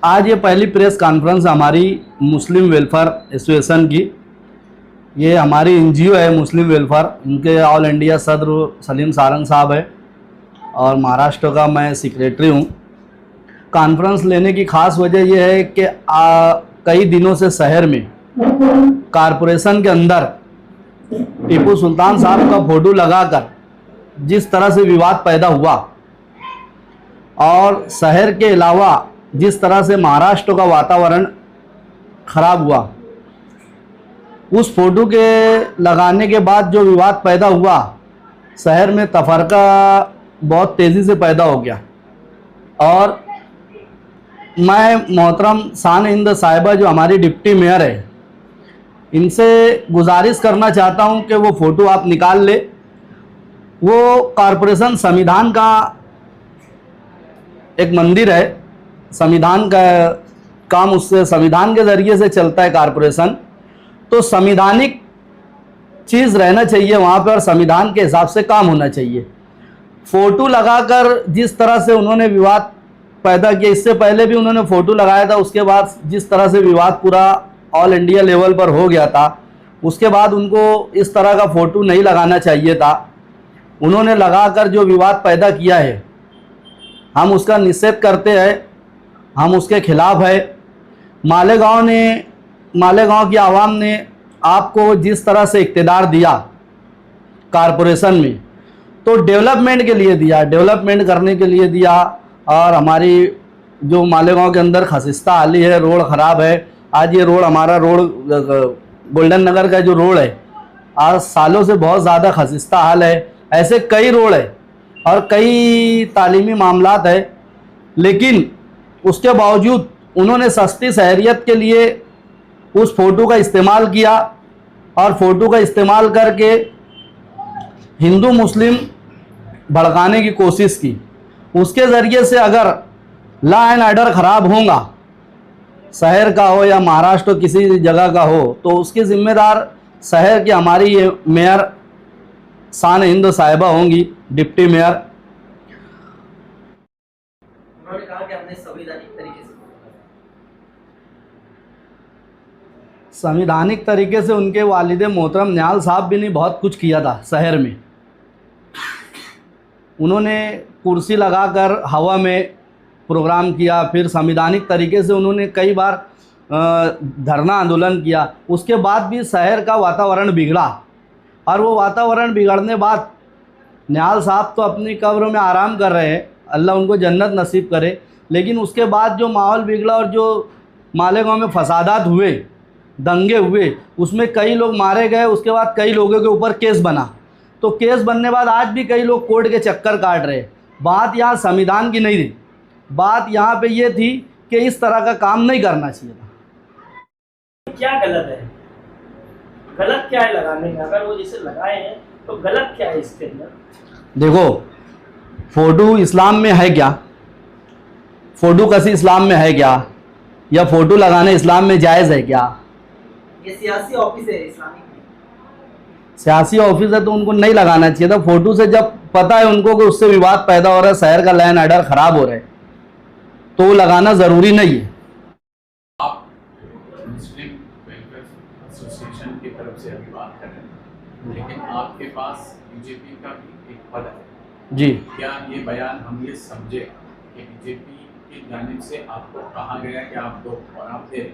आज ये पहली प्रेस कॉन्फ्रेंस हमारी मुस्लिम वेलफेयर एसोसिएशन की। ये हमारी एनजीओ है मुस्लिम वेलफेयर, उनके ऑल इंडिया सदर सलीम सारंग साहब है और महाराष्ट्र का मैं सेक्रेटरी हूँ। कॉन्फ्रेंस लेने की ख़ास वजह यह है कि कई दिनों से शहर में कारपोरेशन के अंदर टीपू सुल्तान साहब का फोटो लगाकर जिस तरह से विवाद पैदा हुआ और शहर के अलावा जिस तरह से महाराष्ट्र का वातावरण खराब हुआ, उस फोटो के लगाने के बाद जो विवाद पैदा हुआ, शहर में तफरका बहुत तेज़ी से पैदा हो गया। और मैं मोहतरम शान-ए-हिंद साहिबा जो हमारी डिप्टी मेयर है, इनसे गुजारिश करना चाहता हूं कि वो फ़ोटो आप निकाल ले। वो कॉरपोरेशन संविधान का एक मंदिर है, संविधान का काम उससे संविधान के ज़रिए से चलता है कॉरपोरेशन, तो संवैधानिक चीज़ रहना चाहिए वहाँ पर और संविधान के हिसाब से काम होना चाहिए। फ़ोटो लगाकर जिस तरह से उन्होंने विवाद पैदा किया, इससे पहले भी उन्होंने फ़ोटो लगाया था, उसके बाद जिस तरह से विवाद पूरा ऑल इंडिया लेवल पर हो गया था, उसके बाद उनको इस तरह का फ़ोटो नहीं लगाना चाहिए था। उन्होंने लगाकर जो विवाद पैदा किया है, हम उसका निषेध करते हैं, हम उसके खिलाफ है। मालेगांव की आवाम ने आपको जिस तरह से इक़्तिदार दिया कॉरपोरेशन में, तो डेवलपमेंट के लिए दिया, डेवलपमेंट करने के लिए दिया। और हमारी जो मालेगांव के अंदर खसिस्ता हाली है, रोड ख़राब है। आज ये रोड हमारा रोड गोल्डन नगर का जो रोड है, आज सालों से बहुत ज़्यादा खसिस्ता हाल है। ऐसे कई रोड है और कई तालीमी मामलात है, लेकिन उसके बावजूद उन्होंने सस्ती शहरियत के लिए उस फ़ोटो का इस्तेमाल किया और फ़ोटो का इस्तेमाल करके हिंदू मुस्लिम भड़काने की कोशिश की। उसके ज़रिए से अगर लॉ एंड ऑर्डर ख़राब होगा, शहर का हो या महाराष्ट्र किसी जगह का हो, तो उसकी ज़िम्मेदार शहर की हमारी मेयर शान-ए-हिंद साहिबा होंगी, डिप्टी मेयर। उन्होंने कहा कि हमने संवैधानिक तरीके से उनके वालिद मोहतरम निहाल साहब भी नहीं बहुत कुछ किया था शहर में। उन्होंने कुर्सी लगाकर हवा में प्रोग्राम किया, फिर संवैधानिक तरीके से उन्होंने कई बार धरना आंदोलन किया। उसके बाद भी शहर का वातावरण बिगड़ा और वो वातावरण बिगड़ने बाद निहाल साहब तो अपनी कब्र में आराम कर रहे हैं, अल्लाह उनको जन्नत नसीब करे। लेकिन उसके बाद जो माहौल बिगड़ा और जो मालेगांव में फसादात हुए, दंगे हुए, उसमें कई लोग मारे गए। उसके बाद कई लोगों के ऊपर केस बना, तो केस बनने बाद आज भी कई लोग कोर्ट के चक्कर काट रहे। बात यहाँ संविधान की नहीं थी, बात यहाँ पे ये थी कि इस तरह का काम नहीं करना चाहिए था। क्या गलत है? गलत क्या है लगाने में? अगर वो जिसे लगाए हैं तो गलत क्या है इसके अंदर? देखो, फ़ोटो इस्लाम में है क्या? फ़ोटो कसी इस्लाम में है क्या? या फ़ोटो लगाना इस्लाम में जायज़ है क्या? ये सियासी ऑफिस है, इस्लामिक सियासी ऑफिस है तो उनको नहीं लगाना चाहिए था। फ़ोटो से जब पता है उनको कि उससे विवाद पैदा हो रहा है, शहर का लॉ एंड ऑर्डर ख़राब हो रहा है, तो वो लगाना ज़रूरी नहीं है। आप मुस्लिम वेलफेयर एसोसिएशन की तरफ से अभी बात कर रहे हैं, लेकिन आपके पास बीजेपी का भी एक पद है जी। क्या ये बयान हम ये समझे कि बीजेपी की जानिब से आपको कहा गया कि आप दो और आप दे,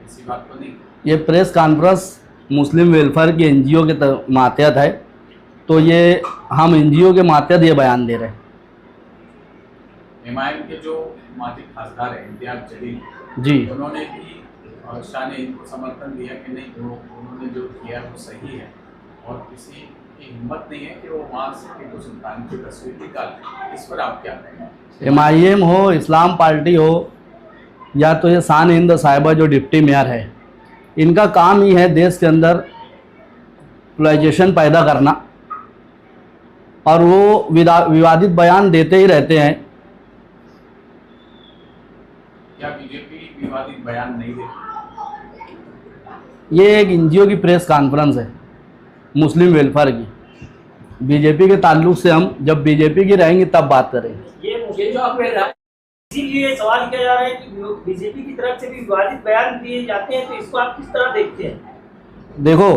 ऐसी बात तो नहीं? ये प्रेस कॉन्फ्रेंस मुस्लिम वेलफेयर की एनजीओ के मातहत है, तो ये हम एनजीओ के मातहत ये बयान दे रहे हैं। एमआईएम के जो माजी खासदार हैं इम्तियाज जलील जी, उन्होंने भी शान-ए-हिंद को समर्थन दिया कि नहीं, वो उन्होंने जो किया वो सही है और किसी की हिम्मत नहीं है कि वो वहाँ से टीपू सुल्तान की तस्वीर निकालें। इस पर आप क्या कहेंगे? एमआईएम हो, इस्लाम पार्टी हो, या तो ये शान-ए-हिंद साहिबा जो डिप्टी मेयर है, इनका काम ही है देश के अंदर पोलराइजेशन पैदा करना और वो विवादित बयान देते ही रहते हैं। क्या बीजेपी विवादित बयान नहीं देती? ये एक एनजीओ की प्रेस कॉन्फ्रेंस है मुस्लिम वेलफेयर की। बीजेपी के ताल्लुक से हम जब बीजेपी की रहेंगे तब बात करेंगे। ये जो आप इसीलिए सवाल किया जा रहा है कि बीजेपी की तरफ से भी विवादित बयान दिए जाते हैं, तो इसको आप किस तरह देखते हैं? देखो,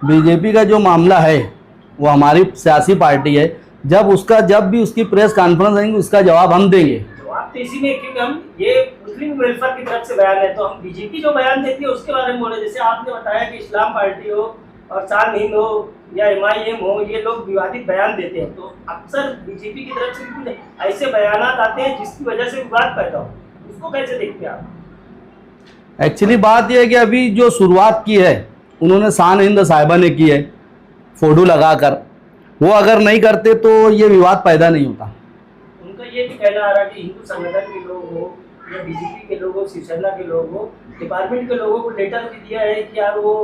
बीजेपी का जो मामला है वो हमारी सियासी पार्टी है। जब भी उसकी प्रेस कॉन्फ्रेंस आएंगी उसका जवाब हम देंगे। जवाब तो इसी में, क्योंकि हम ये मुस्लिम वेलफेयर की तरफ से बयान है, तो हम बीजेपी जो बयान देती है उसके बारे में बोले। जैसे आपने बताया कि इस्लाम पार्टी हो और शान हिंद हो या MIM हो, ये लोग विवादित बयान देते हैं, तो अक्सर बीजेपी की तरफ से भी ऐसे बयान आते हैं जिसकी वजह से विवाद पैदा हो, उसको कैसे देखते हैं आप? एक्चुअली बात यह है कि अभी जो शुरुआत की है उन्होंने शान हिंद साहिबा ने की है फोटो लगाकर, वो अगर नहीं करते तो ये विवाद पैदा नहीं होता। उनका ये भी कहना आ रहा है कि हिंदू संगठन के लोग हो या बीजेपी के लोग हो, शिवसेना के लोग हो, डिपार्टमेंट के लोगों को लेटर भी दिया है कि यार वो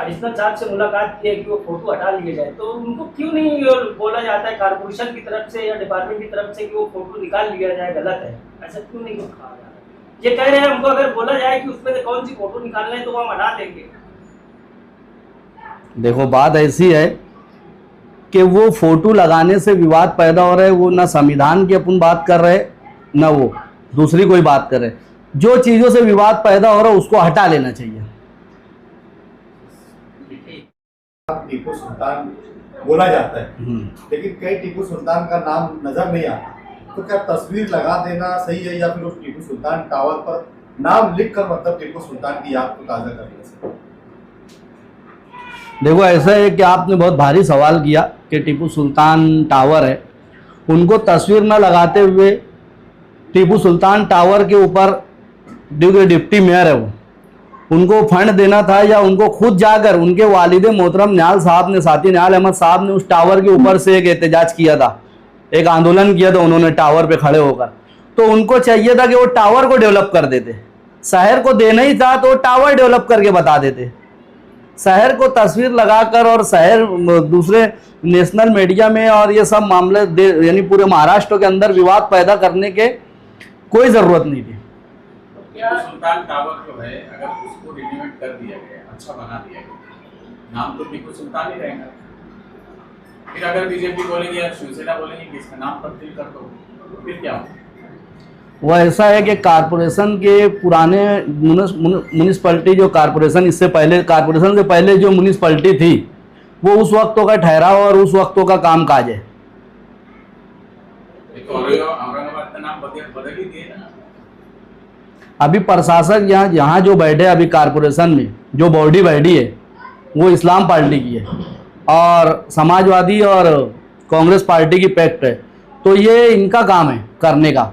एडिशनल साहब से मुलाकात की है कि वो फोटो हटा लिए जाए, तो उनको क्यों नहीं बोला जाता है कारपोरेशन की तरफ से या डिपार्टमेंट की तरफ से कि वो फोटो निकाल लिया जाए, गलत है, ऐसा क्यों नहीं कहा जा रहा है? ये कह रहे हैं हमको अगर बोला जाए कि उसमें से कौन सी फोटो निकालना है तो वो हम हटा देंगे। देखो, बात ऐसी है कि वो फोटो लगाने से विवाद पैदा हो रहा है, वो ना संविधान की अपन बात कर रहे ना वो दूसरी कोई बात कर रहे। जो चीज़ों से विवाद पैदा हो रहा है उसको हटा लेना चाहिए। टीपू सुल्तान बोला जाता है, लेकिन कई टीपू सुल्तान का नाम नजर नहीं आता, तो क्या तस्वीर लगा देना सही है या फिर उस टीपू सुल्तान टावर पर नाम लिखकर मतलब टीपू सुल्तान की याद को ताज़ा करने से? देखो, ऐसा है कि आपने बहुत भारी सवाल किया कि टीपू सुल्तान टावर है, उनको तस्वीर न लगाते हुए टीपू सुल्तान टावर के ऊपर जो डिप्टी मेयर है वो उनको फंड देना था, या उनको खुद जाकर उनके वालिदे मोहतरम निहाल साहब ने, साथी निहाल अहमद साहब ने उस टावर के ऊपर से एक एहतजाज किया था, एक आंदोलन किया था उन्होंने टावर पे खड़े होकर। तो उनको चाहिए था कि वो टावर को डेवलप कर देते, शहर को देना ही था तो वो टावर डेवलप करके बता देते। शहर को तस्वीर लगाकर और शहर दूसरे नेशनल मीडिया में और ये सब मामले यानी पूरे महाराष्ट्र के अंदर विवाद पैदा करने के कोई ज़रूरत नहीं थी। टीपू सुल्तान टावर जो है अगर उसको रिनोवेट कर दिया गया, अच्छा बना दिया गया, नाम तो टीपू सुल्तान ही रहेगा। फिर अगर बीजेपी बोलेगी या शिवसेना बोलेगी कि इसका नाम तब्दील कर दो, तो फिर क्या होगा? वो ऐसा है कि कारपोरेशन के पुराने म्यूनिसिपैलिटी जो कारपोरेशन इससे पहले, कारपोरेशन से पहले जो म्यूनिसिपैलिटी थी वो उस वक्तों का ठहराव और उस वक्तों का काम काज है। तो औरंगाबाद का नाम बदल ही दिए ना। अभी प्रशासक यहाँ जो बैठे अभी कारपोरेशन में जो बॉडी बैठी है वो इस्लाम पार्टी की है और समाजवादी और कांग्रेस पार्टी की पैक्ट है, तो ये इनका काम है करने का।